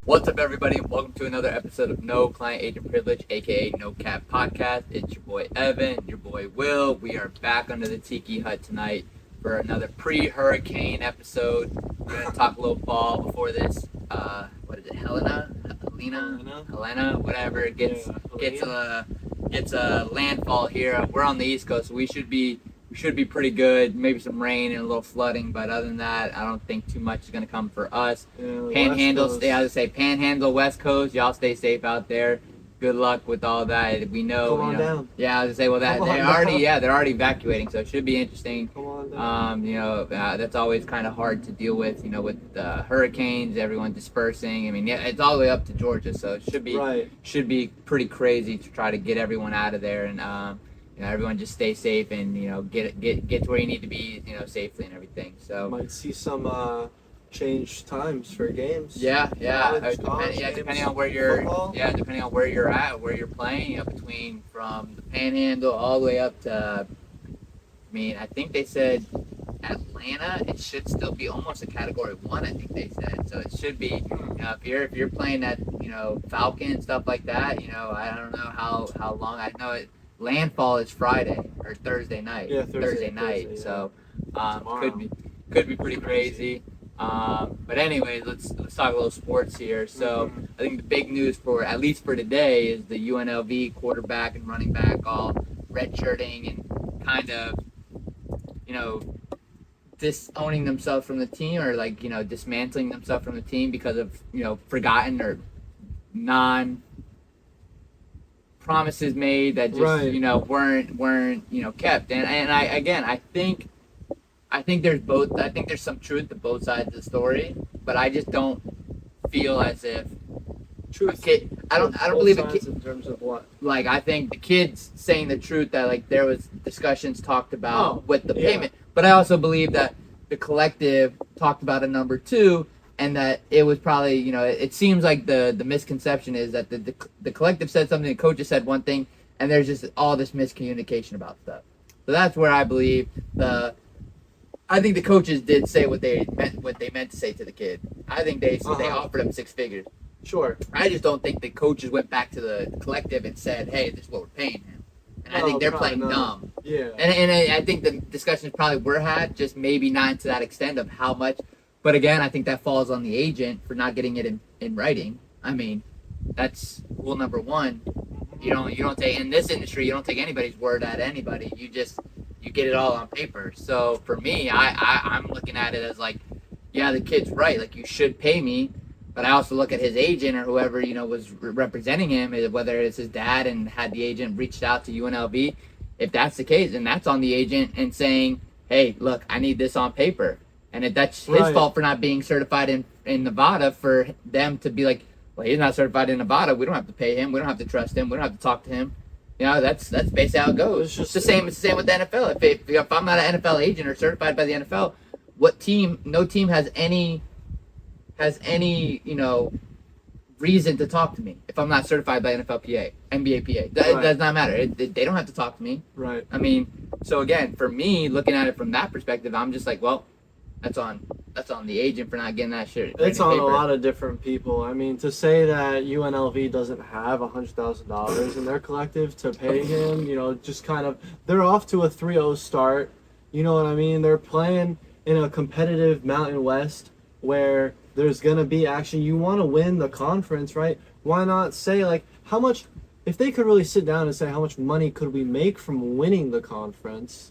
What's up, everybody? Welcome to another episode of No Client Agent Privilege, aka NoCAP podcast. It's your boy Evan, your boy Will. We are back under the Tiki Hut tonight for another pre-hurricane episode. We're gonna talk a little ball before this. What is it? Helena, whatever. It gets a landfall here. We're on the East Coast, so we should be pretty good. Maybe some rain and a little flooding, but other than that, I don't think too much is going to come for us. Panhandle, Panhandle, West Coast, y'all stay safe out there. Good luck with all that. We know, Come on down. Yeah, I was gonna say, they're already evacuating, so it should be interesting. Come on down. That's always kind of hard to deal with. With hurricanes, everyone dispersing. I mean, yeah, it's all the way up to Georgia, so it should be pretty crazy to try to get everyone out of there and. Everyone just stay safe and get to where you need to be safely and everything. So might see some change times for games. Depending on where you're at, where you're playing, between from the Panhandle all the way up to. I think they said Atlanta. It should still be almost a Category 1. I think they said so. It should be. If you're playing at Falcon stuff like that. I don't know how long. I know it. Landfall is Friday or Thursday night. Yeah, Thursday night. Yeah. So could be pretty crazy. But anyways, let's talk a little sports here. So I think the big news for at least for today is the UNLV quarterback and running back all redshirting and kind of disowning themselves from the team or dismantling themselves from the team because of forgotten or non promises made that just weren't kept, and I think there's both. I think there's some truth to both sides of the story, but I just don't feel as if I don't believe a kid in terms of what. I think the kid's saying the truth that there was discussions talked about with the payment, but I also believe that the collective talked about a number two. And that it was probably, it seems like the misconception is that the collective said something, the coaches said one thing, and there's just all this miscommunication about stuff. So that's where I believe I think the coaches did say what they meant to say to the kid. I think they offered him 6 figures. Sure. I just don't think the coaches went back to the collective and said, hey, this is what we're paying him. And I think they're playing dumb. Yeah. And I think the discussions probably were had, just maybe not to that extent of how much. But again, I think that falls on the agent for not getting it in writing. I mean, that's rule number one. You don't take in this industry. You don't take anybody's word at anybody. You get it all on paper. So for me, I'm looking at it as the kid's right. You should pay me. But I also look at his agent or whoever was representing him, whether it's his dad and had the agent reached out to UNLV. If that's the case, then that's on the agent and saying, hey, look, I need this on paper. And that's his fault for not being certified in Nevada for them to be like, well, he's not certified in Nevada. We don't have to pay him. We don't have to trust him. We don't have to talk to him. That's basically how it goes. It's the same. It's the same with the NFL. If I'm not an NFL agent or certified by the NFL, no team has any reason to talk to me if I'm not certified by NFLPA, NBAPA. That does not matter. They don't have to talk to me. Right. I mean, so again, for me, looking at it from that perspective, I'm just like, well. That's on the agent for not getting that shit. It's on a lot of different people. I mean, to say that UNLV doesn't have $100,000 in their collective to pay him, just kind of, they're off to a 3-0 start. You know what I mean? They're playing in a competitive Mountain West where there's going to be action. You want to win the conference, right? Why not say, how much, if they could really sit down and say how much money could we make from winning the conference,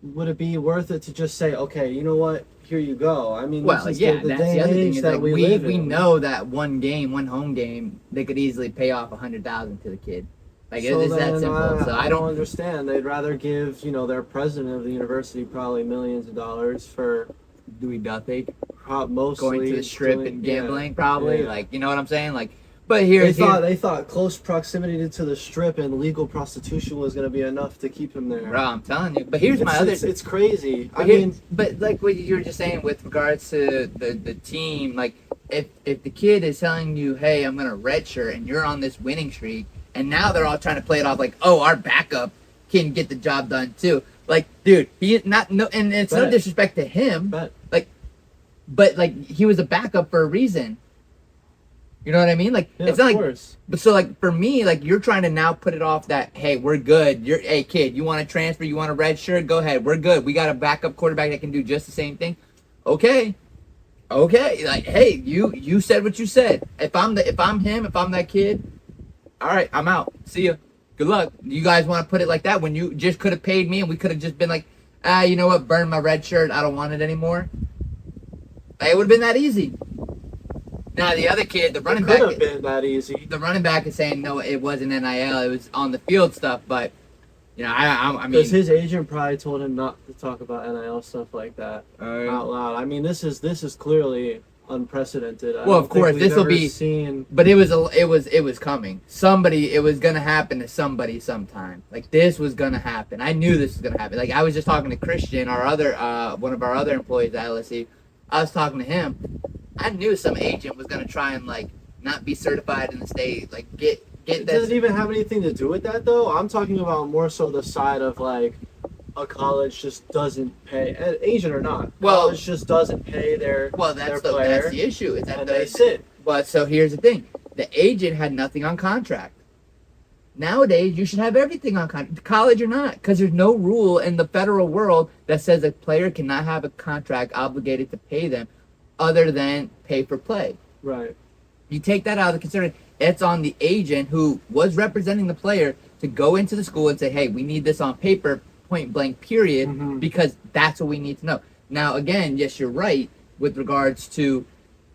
would it be worth it to just say, okay, you know what, here you go? I mean, well, this is that's the the day other and thing age is that we live we in. know that one home game, they could easily pay off $100,000 to the kid. It's that simple. So I don't understand. They'd rather give, their president of the university probably millions of dollars for Dewey Duthie mostly going to the strip and gambling, probably. Yeah. You know what I'm saying? But they thought close proximity to the strip and legal prostitution was going to be enough to keep him there. Bro, I'm telling you. But here's it's crazy. But like what you were just saying with regards to the team, if the kid is telling you, hey, I'm going to redshirt and you're on this winning streak, and now they're all trying to play it off our backup can get the job done too. Dude, he is not and it's no disrespect to him. But he was a backup for a reason. You know what I mean? Like, Yeah, it's not of like, course. but so like for me, like you're trying to now put it off that, hey, we're good. Hey kid, you want to transfer? You want a red shirt? Go ahead. We're good. We got a backup quarterback that can do just the same thing. Okay. Like, hey, you said what you said. If I'm that kid, all right, I'm out. See ya. Good luck. You guys want to put it like that when you just could have paid me and we could have just been like, you know what? Burn my red shirt. I don't want it anymore. It would have been that easy. Now the other kid, the running It back, could have been that easy. the running back is saying no, it wasn't NIL. It was on the field stuff. But you know, I mean, Because his agent probably told him not to talk about NIL stuff like that out loud. I mean, this is clearly unprecedented. Well, of course, this will be. Seen... But it was coming. It was gonna happen to somebody sometime. Like this was gonna happen. I knew this was gonna happen. Like I was just talking to Christian, our other one of our other employees at LSU. I was talking to him. I knew some agent was gonna try and like not be certified in the state. Like get It that. doesn't even have anything to do with that, though. I'm talking about more so the side of like a college just doesn't pay, agent or not. Well, college just doesn't pay their that's player, the issue. Is that and they sit. But so here's the thing: the agent had nothing on contract. Nowadays, you should have everything on contract, college or not, because there's no rule in the federal world that says a player cannot have a contract obligated to pay them, other than pay for play. Right. You take that out of the consideration. It's on the agent who was representing the player to go into the school and say, hey, we need this on paper, point blank, period, because that's what we need to know. Now, again, yes, you're right with regards to,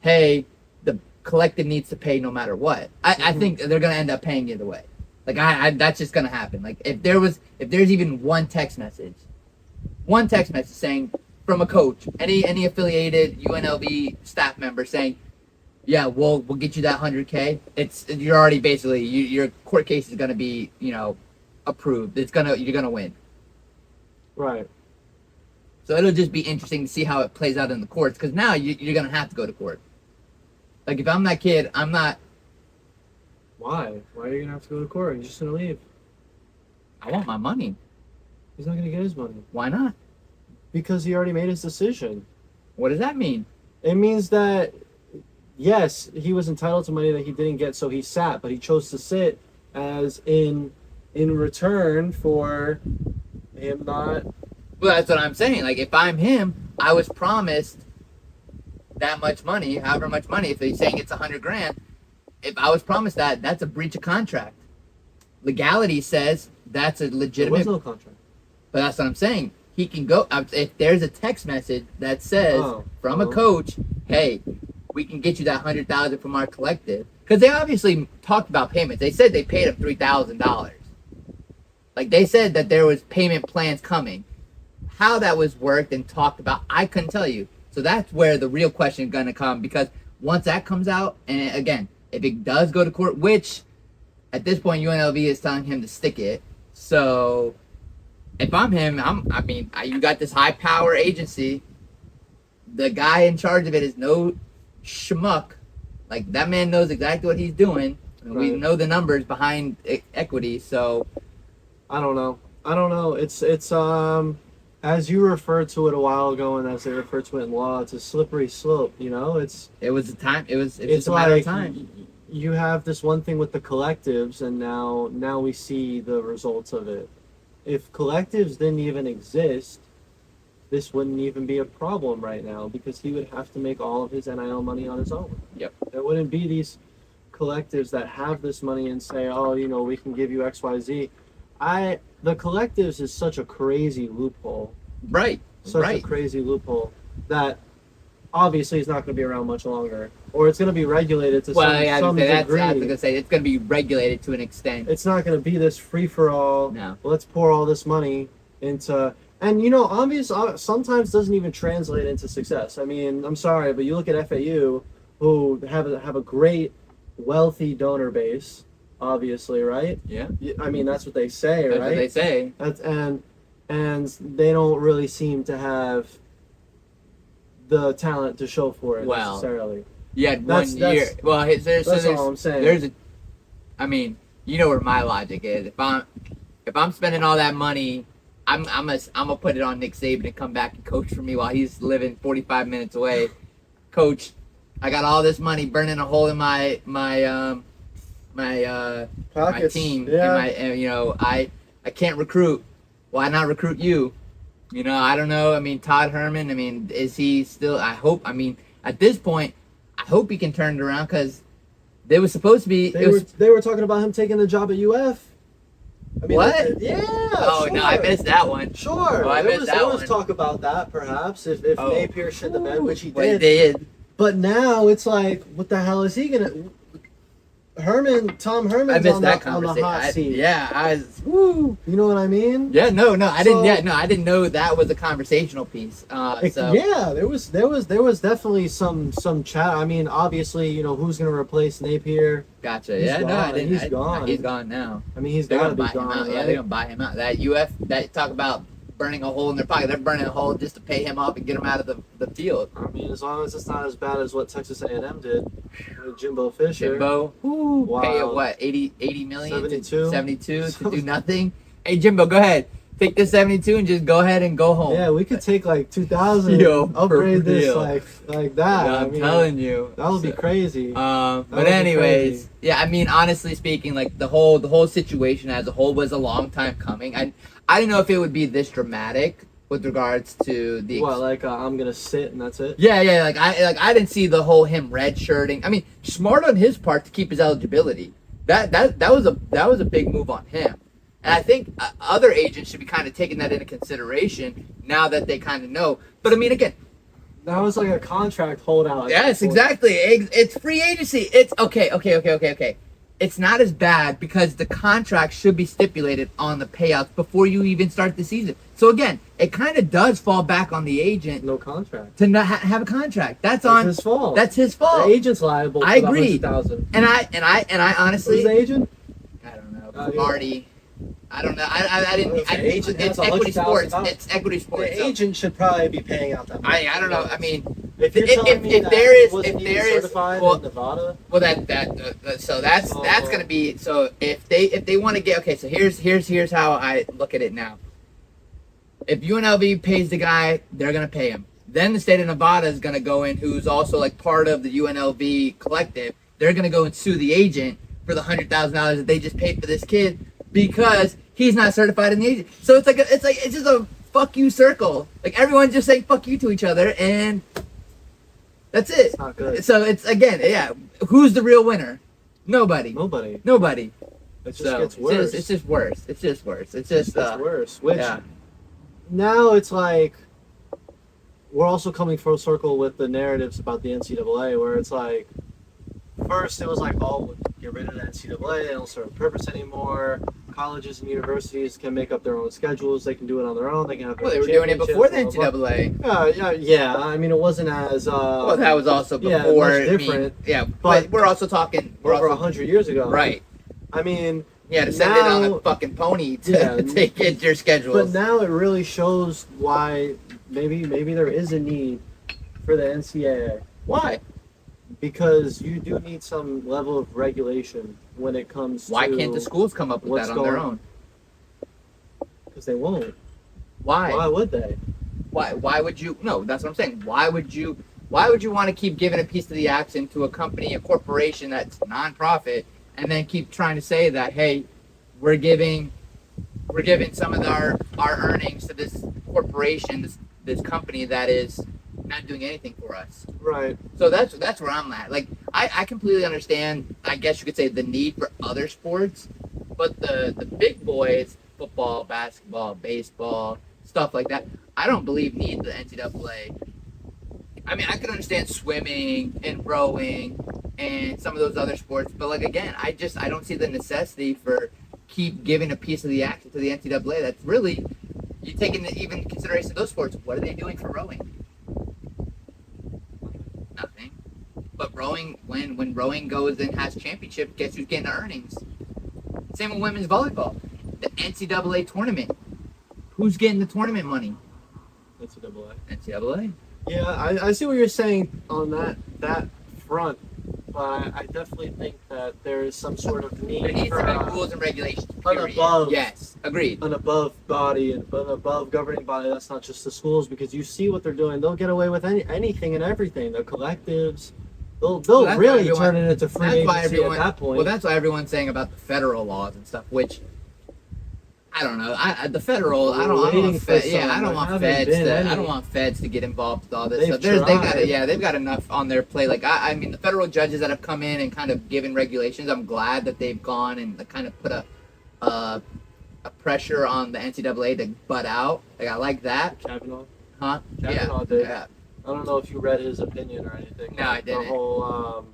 hey, the collective needs to pay no matter what. I think they're going to end up paying either way. Like, that's just going to happen. Like, if there's even one text message saying from a coach, any affiliated UNLV staff member saying, yeah, we'll get you that 100K. You're already basically your court case is gonna be approved. You're gonna win. Right. So it'll just be interesting to see how it plays out in the courts because now you're gonna have to go to court. Like if I'm that kid, I'm not. Why? Why are you gonna have to go to court? You're just gonna leave. I want my money. He's not gonna get his money. Why not? Because he already made his decision. What does that mean? It means that. Yes, he was entitled to money that he didn't get, so he sat, but he chose to sit as in return for him not. Well, that's what I'm saying. Like, if I'm him, I was promised that much money, however much money. If they're saying it's $100,000, if I was promised that, that's a breach of contract. Legality says that's a legitimate. There was no contract. But that's what I'm saying. He can go if there's a text message that says from a coach, hey. We can get you that $100,000 from our collective because they obviously talked about payments. They said they paid him $3,000. Like they said that there was payment plans coming. How that was worked and talked about, I couldn't tell you. So that's where the real question is going to come because once that comes out, and again, if it does go to court, which at this point UNLV is telling him to stick it. So if I'm him, you got this high power agency. The guy in charge of it is no schmuck. Like that man knows exactly what he's doing. Right. We know the numbers behind equity, so I don't know. It's as you referred to it a while ago, and as they refer to it in law, it's a slippery slope. You know, it's just a matter of time. You have this one thing with the collectives, and now we see the results of it. If collectives didn't even exist, this wouldn't even be a problem right now because he would have to make all of his NIL money on his own. Yep. There wouldn't be these collectives that have this money and say, oh, we can give you XYZ. The collectives is such a crazy loophole. Right. Such a crazy loophole that obviously is not going to be around much longer. Or it's going to be regulated to some degree. I was going to say, it's going to be regulated to an extent. It's not going to be this free-for-all, no. Let's pour all this money into... And, sometimes doesn't even translate into success. I mean, I'm sorry, but you look at FAU, who have a great, wealthy donor base, obviously, right? Yeah. I mean, that's what they say, right? That's what they say. And they don't really seem to have the talent to show for it necessarily. Yeah, one year. Well, that's all I'm saying. You know where my logic is. If I'm spending all that money, I'm gonna put it on Nick Saban and come back and coach for me while he's living 45 minutes away. Coach, I got all this money burning a hole in my Pockets. team. Yeah. And I can't recruit. Why not recruit you? I don't know. I mean, Todd Herman. I mean, is he still? I hope. I mean, at this point, I hope he can turn it around because they were supposed to be. They were talking about him taking the job at UF. I mean, What? Yeah. Oh sure. no, I missed that one. Sure. Oh, I missed that there was one. talk about that, perhaps, if Oh. Napier should have been, which he Well, he did. did. But now it's like, what the hell is he gonna? Tom I Herman's missed on that the hot conversation. seat. I was. Woo. You know what I mean? Yeah, no, I didn't. So- Yeah, no, I didn't know that was a conversational piece. Yeah, there was definitely some chat. I mean, obviously, who's gonna replace Napier? Gotcha. He's Yeah, no, I gone. didn't. He's gone. He's gone now. I mean, he's They're got to gonna be buy him gone. out. Yeah, right? they're gonna buy him out. That talk about burning a hole in their pocket. They're burning a hole just to pay him off and get him out of the field. I mean, as long as it's not as bad as what Texas A&M did with Jimbo Fisher. Jimbo, Wow. pay it what 80 million 72? 72 to do nothing. Hey Jimbo, go ahead. Take this 72 and just go ahead and go home. Yeah, we could take like 2,000, Yo, for upgrade this real. like that. Yeah, I I'm mean, telling you. that would be crazy. But would be anyways, crazy. yeah, I mean, honestly speaking, like the whole situation as a whole was a long time coming. I didn't know if it would be this dramatic with regards to the. What, like I'm gonna sit and that's it? Yeah, like I didn't see the whole him red shirting. I mean, smart on his part to keep his eligibility. That was a big move on him. And I think other agents should be kind of taking that into consideration now that they kind of know. But I mean, again, That was like a contract holdout. yes, exactly. It's free agency. It's okay. It's not as bad because the contract should be stipulated on the payouts before you even start the season. So again, it kind of does fall back on the agent No contract. to not have a contract. That's His fault. That's his fault. The agent's liable. I for agree. The 100,000. And I honestly, Who's the agent? I don't know, Yeah. Marty. I don't know. I didn't. The agent It's has equity sports. $100,000. It's equity sports. The so- agent should probably be paying out that money. I don't know. I mean, If you're if- telling if- me if that there he is- wasn't if even there is- certified well- in Nevada, well, so that's gonna be so if they want to get okay. So here's how I look at it now. If UNLV pays the guy, they're gonna pay him. Then the state of Nevada is gonna go in, who's also like part of the UNLV collective. They're gonna go and sue the agent for the $100,000 that they just paid for this kid because he's not certified in the agent. So it's just a fuck you circle. Like everyone's just saying fuck you to each other, and that's it. it's not good. So it's again, yeah. Who's the real winner? Nobody. Nobody. Nobody. It just So gets worse. It's just worse. It's just worse. It's just It's worse. Which yeah. now it's like we're also coming full circle with the narratives about the NCAA, where it's like first it was like, oh, get rid of the NCAA, they don't serve a purpose anymore. Colleges and universities can make up their own schedules. They can do it on their own. They can have. Well, their they were doing it before the championships, blah, blah, NCAA. blah. Yeah. I mean, it wasn't as. Well, that was also yeah, before. much I mean, different, yeah, but but we're also talking. We're over also 100 years ago. right. I mean, You had to send it on Now- a fucking pony to Yeah. take in your schedules. but now it really shows why maybe there is a need for the NCAA. Why? Because you do need some level of regulation when it comes Why to. can't the schools come up with what's that on their going- own? Because they won't. Why? Why would they? Why would you? No, that's what I'm saying. Why would you want to keep giving a piece of the action to a company, a corporation that's nonprofit, and then keep trying to say that, hey, we're giving some of our earnings to this corporation, this company that is not doing anything for us. Right. So that's where I'm at. Like I completely understand, I guess you could say, the need for other sports, but the big boys, football, basketball, baseball, stuff like that, I don't believe need the NCAA. I mean, I can understand swimming and rowing and some of those other sports, but like again, I don't see the necessity for keep giving a piece of the action to the NCAA. That's really, you take into even consideration those sports. What are they doing for rowing? Nothing. But rowing, when rowing goes and has championship, guess who's getting the earnings? Same with women's volleyball. The NCAA tournament. Who's getting the tournament money? NCAA. NCAA. Yeah, I see what you're saying on that front, but I definitely think that there is some sort of need There needs for to be rules and regulations. an Period. above- Yes, agreed. an above body and an above governing body. That's not just the schools, because you see what they're doing. They'll get away with anything and everything. The collectives, They'll that's really why everyone- turn it into free That's why agency everyone. at that point. Well, that's why everyone's saying about the federal laws and stuff, which. I don't know. The federal. I don't Waiting want for feds. Yeah, some. I don't There want haven't feds. been To, I any. don't want feds to get involved with all this They've stuff. They've got. tried. Yeah, they've got enough on their plate. Like I mean, the federal judges that have come in and kind of given regulations. I'm glad that they've gone and kind of put a pressure on the NCAA to butt out. Like I like that. Kavanaugh. Huh? Kavanaugh Yeah. did. Yeah. I don't know if you read his opinion or anything. No, I didn't. The whole,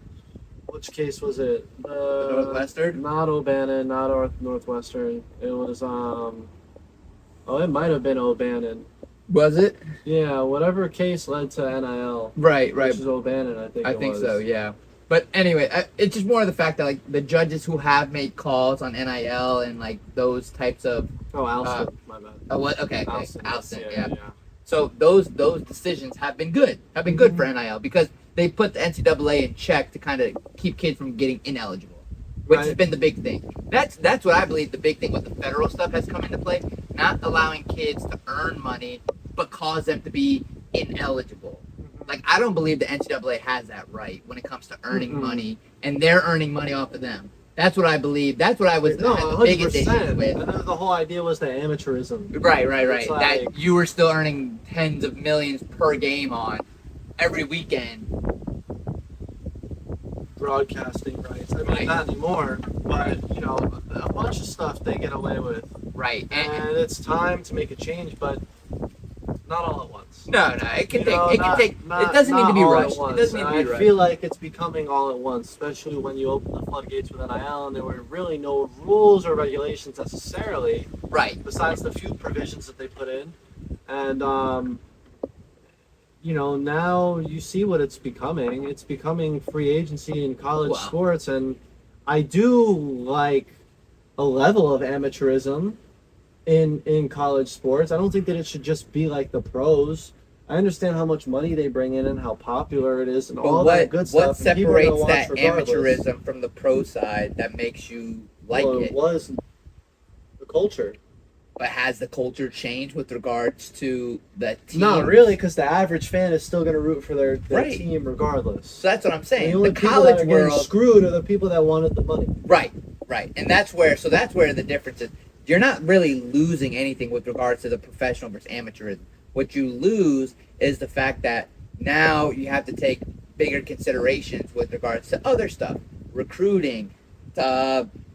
which case was it? The Northwestern. Not O'Bannon, not Northwestern. It was, it might have been O'Bannon. Was it? Yeah, whatever case led to NIL. Right. Which is O'Bannon, I think. I think so. Yeah. But anyway, it's just more of the fact that like the judges who have made calls on NIL and like those types of. Oh, Alston. My bad. Oh, what? Okay. Alston. Yeah. So those decisions have been good. Have been good for NIL because they put the NCAA in check to kind of keep kids from getting ineligible, which has been the big thing. That's what I believe the big thing with the federal stuff has come into play. Not allowing kids to earn money, but cause them to be ineligible. Like I don't believe the NCAA has that right when it comes to earning money, and they're earning money off of them. That's what I believe. That's what I was No, had the biggest issue 100%. with. And then the whole idea was the amateurism. Right. It's like- That you were still earning tens of millions per game on every weekend. Broadcasting rights. I mean, Right. not anymore, but, a bunch of stuff they get away with. Right. And it's time to make a change, but not all at once. No, it can You take. know, It can not- take. not- It doesn't need to not be all at rushed. It once. doesn't need And to be I rushed. feel like it's becoming all at once, especially when you open the floodgates with NIL, and there were really no rules or regulations necessarily, Right. besides the few provisions that they put in. And now you see what it's becoming. It's becoming free agency in college Wow. sports, and I do like a level of amateurism in college sports. I don't think that it should just be like the pros. I understand how much money they bring in and how popular it is and But all that good stuff. what and people are gonna separates watch that regardless. amateurism from the pro side that makes you like Well, it? was the culture. But has the culture changed with regards to the team? Not really, because the average fan is still going to root for their Right. team regardless. So that's what I'm saying. The only The people that college are getting world. screwed are the people that wanted the money. Right. And that's where the difference is. You're not really losing anything with regards to the professional versus amateurism. What you lose is the fact that now you have to take bigger considerations with regards to other stuff, recruiting,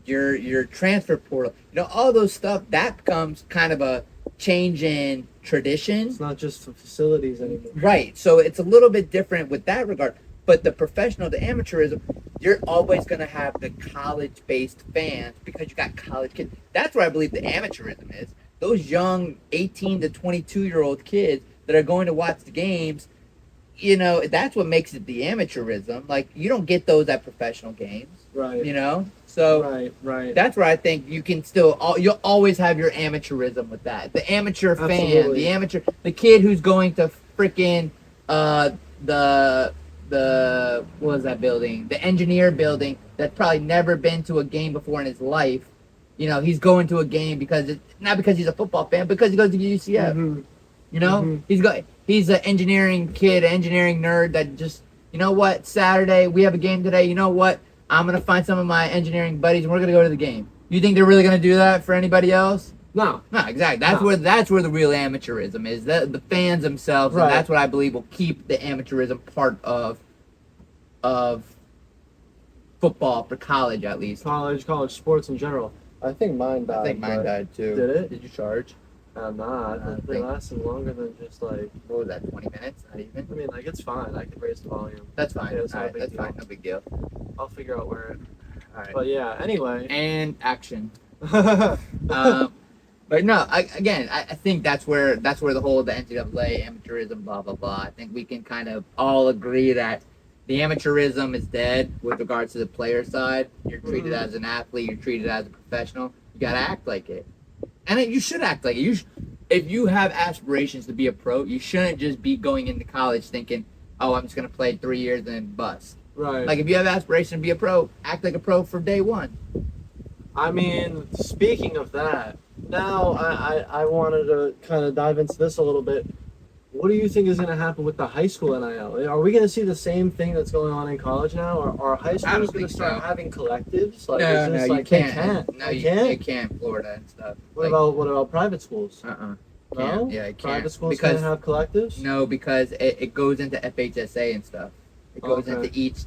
your transfer portal, all those stuff. That becomes kind of a change in tradition. It's not just the facilities anymore. Right. So it's a little bit different with that regard. But the professional, the amateurism, you're always going to have the college-based fans because you got college kids. That's where I believe the amateurism is. Those young 18 to 22-year-old kids that are going to watch the games, that's what makes it the amateurism. Like, you don't get those at professional games, Right. So Right. that's where I think you can you'll always have your amateurism with that. The amateur fan, Absolutely. the kid who's going to freaking what was that building? The engineer building that's probably never been to a game before in his life. He's going to a game not because he's a football fan, because he goes to UCF. Mhm. He's an engineering kid, engineering nerd that just, Saturday we have a game today. You know what? I'm gonna find some of my engineering buddies and we're gonna go to the game. You think they're really gonna do that for anybody else? No. No, exactly. That's where the real amateurism is. The fans themselves, Right. and that's what I believe will keep the amateurism part of football for college at least. College sports in general. I think mine died. I think mine but died too. Did it? Did you charge? I'm not. I They think- lasted longer than just like. What was that? 20 minutes? Not even. I mean, like it's fine. I can raise the volume. That's fine. Yeah, it's not a Alright, big that's deal. fine. No big deal. I'll figure out where. All right. But yeah. Anyway. And action. But no, I think that's where the whole the NCAA amateurism, blah blah blah. I think we can kind of all agree that the amateurism is dead with regards to the player side. You're treated as an athlete. You're treated as a professional. You gotta act like it, and you should act like it. If you have aspirations to be a pro, you shouldn't just be going into college thinking, "Oh, I'm just gonna play 3 years and then bust." Right. Like if you have aspirations to be a pro, act like a pro for day one. I mean, speaking of that, now I wanted to kind of dive into this a little bit. what do you think is going to happen with the high school NIL? Are we going to see the same thing that's going on in college now? Or are high schools going to start having collectives? Like, No, is this you like can't. they can't? You can't. Florida and stuff. What about private schools? No, Yeah, you can't. private schools Because can't have collectives. no, because it goes into FHSA and stuff. It goes into each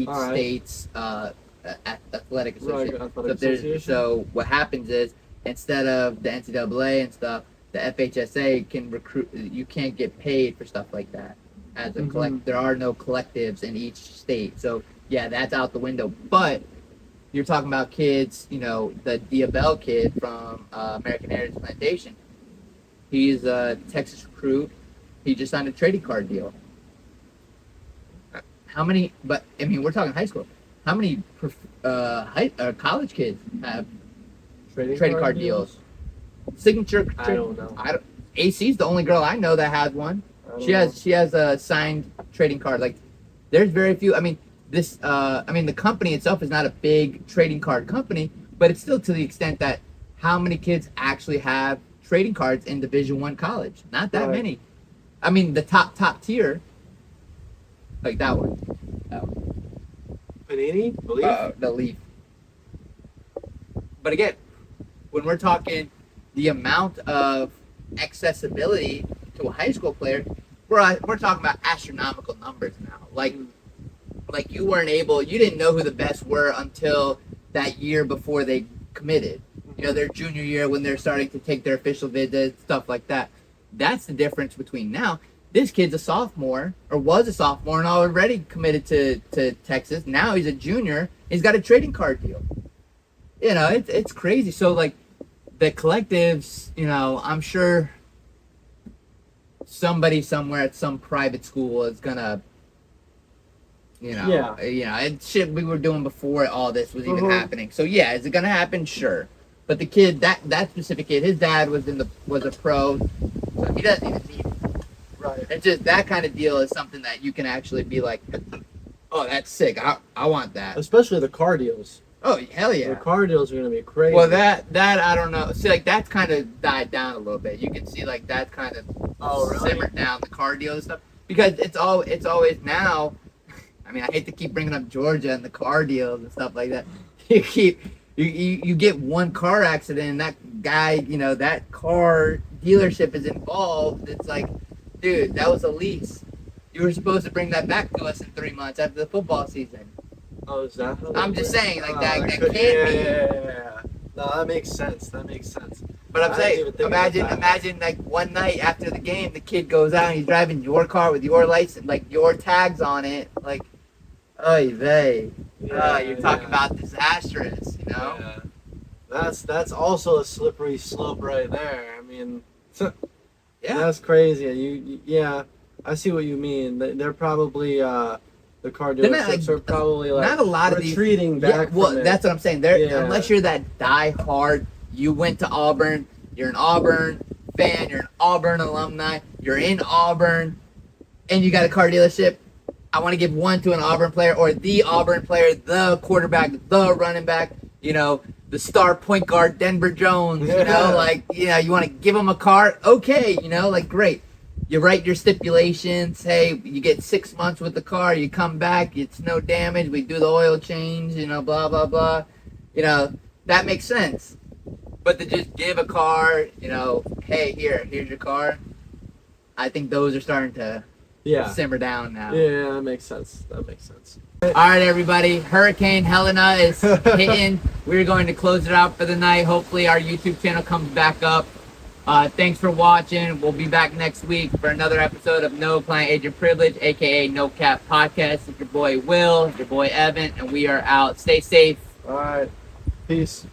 All right. state's athletic association. Athletic association. So what happens is, instead of the NCAA and stuff, the FHSA can recruit. You can't get paid for stuff like that as a collect. There are no collectives in each state. So yeah, that's out the window. But you're talking about kids. You know, the Diabell kid from American Heritage Plantation. He's a Texas recruit. He just signed a trading card deal. How many? But I mean, we're talking high school. How many college kids have trading card deals? Signature. I don't know. AC's the only girl I know that has one. She has a signed trading card. Like, there's very few. I mean, the company itself is not a big trading card company, but it's still to the extent that how many kids actually have trading cards in Division I college? Not that many. I mean, the top tier, like that one. Panini? The Leaf. But again, when we're talking the amount of accessibility to a high school player, we're talking about astronomical numbers now. Like you didn't know who the best were until that year before they committed. You know, their junior year when they're starting to take their official visits, stuff like that. That's the difference between now. This kid's a sophomore, or was a sophomore, and already committed to Texas. Now he's a junior. He's got a trading card deal. You know, it's crazy. So, like, the collectives, you know, I'm sure somebody somewhere at some private school is gonna, it's shit we were doing before all this was even happening. So yeah, is it gonna happen? Sure. But the kid, that specific kid, his dad was a pro, so he doesn't even need it. Right. It's just that kind of deal is something that you can actually be like, oh, that's sick. I want that. Especially the car deals. Oh, hell yeah. The car deals are gonna be crazy. Well, that I don't know. See, like, that's kind of died down a little bit. You can see, like, that kind of simmered down, the car deal and stuff, because it's always now. I mean, I hate to keep bringing up Georgia and the car deals and stuff like that. You get one car accident and that guy, you know, that car dealership is involved. It's like, dude, that was a lease. You were supposed to bring that back to us in 3 months after the football season. Oh, is that how I'm just saying, like, that can't be. Yeah. No, that makes sense. But I'm saying, imagine like one night after the game, the kid goes out and he's driving your car with your license, like your tags on it, like, oy vey. You're talking about disastrous, you know? Yeah. That's also a slippery slope right there. I mean, yeah, that's crazy. I see what you mean. They're probably the car dealerships are probably like not a lot of retreating back. Well, from that's what I'm saying. Unless you're that die-hard, you went to Auburn, you're an Auburn fan, you're an Auburn alumni, you're in Auburn, and you got a car dealership. I want to give one to an Auburn player, or the Auburn player, the quarterback, the running back, you know, the star point guard, Denver Jones, you know, like, you know, you want to give him a car, okay, you know, like, great. You write your stipulations. Hey, you get 6 months with the car. You come back. It's no damage. We do the oil change. You know, blah blah blah. You know, that makes sense. But to just give a car, you know, hey, here's your car. I think those are starting to simmer down now. Yeah, that makes sense. All right, everybody. Hurricane Helena is hitting. We're going to close it out for the night. Hopefully, our YouTube channel comes back up. Thanks for watching. We'll be back next week for another episode of No Client Agent Privilege, aka NoCAP Podcast. It's your boy Will, your boy Evan, and we are out. Stay safe. All right. Peace.